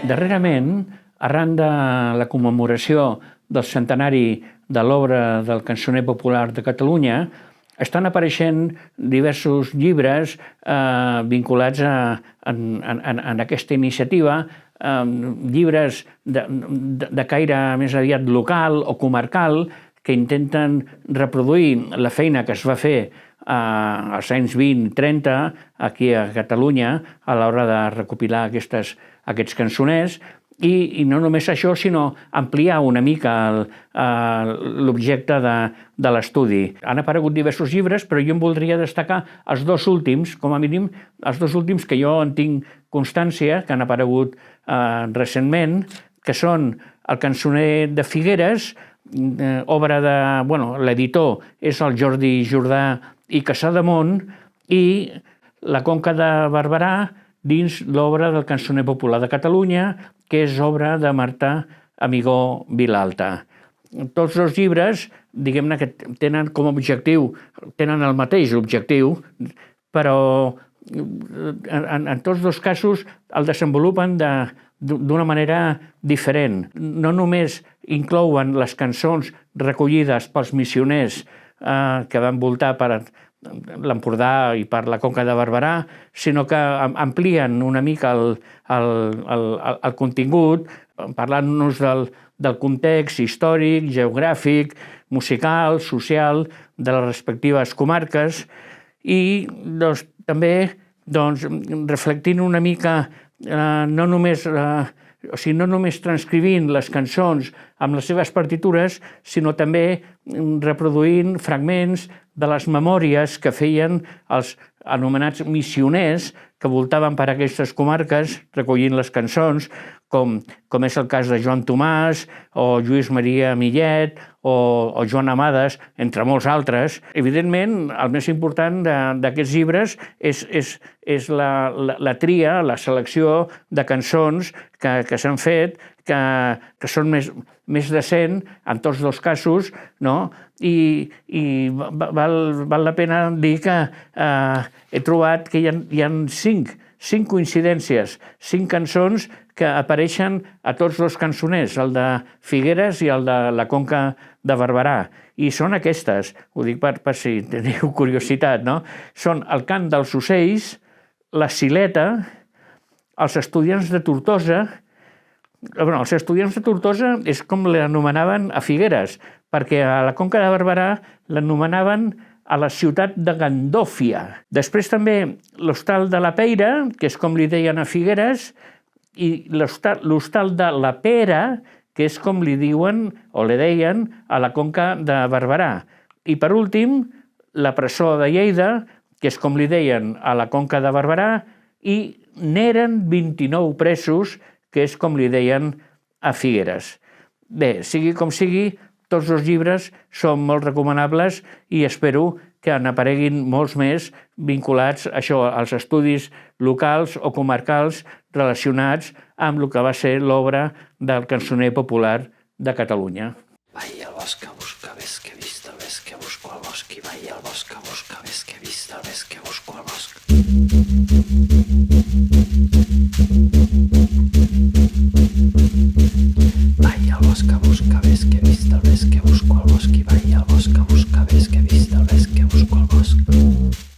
Darrerament, arran de la commemoració del centenari de l'obra del cançoner popular de Catalunya, estan apareixent diversos llibres vinculats en aquesta iniciativa, llibres de caire més aviat local o comarcal que intenten reproduir la feina que es va fer als anys 20-30 aquí a Catalunya a l'hora de recopilar aquests cançoners i no només això, sinó ampliar una mica l'objecte de l'estudi. Han aparegut diversos llibres, però jo em voldria destacar els dos últims, com a mínim, els dos últims que jo en tinc constància, que han aparegut recentment, que són El cançoner de Figueres, obra de... l'editor és el Jordi Jordà i Casademont, i La Conca de Barberà, dins l'obra del cançoner popular de Catalunya, que és obra de Marta Amigó Vilalta. Tots dos llibres, diguem-ne que tenen com a objectiu, tenen el mateix objectiu, però en tots dos casos el desenvolupen d'una manera diferent. No només inclouen les cançons recollides pels missioners que van voltar per l'Empordà i per la Conca de Barberà, sinó que amplien una mica el contingut, parlant-nos del context històric, geogràfic, musical, social de les respectives comarques i també reflectint una mica no només transcrivint les cançons amb les seves partitures, sinó també reproduint fragments de les memòries que feien els anomenats missioners que voltaven per aquestes comarques recollint les cançons, com és el cas de Joan Tomàs o Lluís Maria Millet o Joan Amades, entre molts altres. Evidentment, el més important d'aquests llibres és la tria, la selecció de cançons que s'han fet, que són més de 100 en tots dos casos, no? I val la pena dir que he trobat que hi ha cinc coincidències, 5 cançons que apareixen a tots dos cançoners, el de Figueres i el de la Conca de Barberà. I són aquestes, ho dic per si teniu curiositat, no? Són El cant dels ocells, La Sileta, Els estudiants de Tortosa. Els estudiants de Tortosa és com l'anomenaven a Figueres, perquè a la Conca de Barberà l'anomenaven a la ciutat de Gandòfia. Després també l'Hostal de la Peira, que és com li deien a Figueres, i l'Hostal de la Pera, que és com li diuen o li deien a la Conca de Barberà. I per últim, la Presó de Lleida, que és com li deien a la Conca de Barberà, i n'eren 29 presos, que és com li deien a Figueres. Bé, sigui com sigui, tots dos llibres són molt recomanables i espero que n'apareguin molts més vinculats a això, als estudis locals o comarcals relacionats amb el que va ser l'obra del cançoner popular de Catalunya. Vaig al bosc a buscar, ves que he vist, el ves que busco al bosc, i vaig al bosc a buscar, ves que he vist, el ves que busco al bosc. Vaig al bosc a buscar, ves que he vist, el ves que busco al bosc, i vaig al bosc a buscar, ves que he vist, el ves que busco al bosc.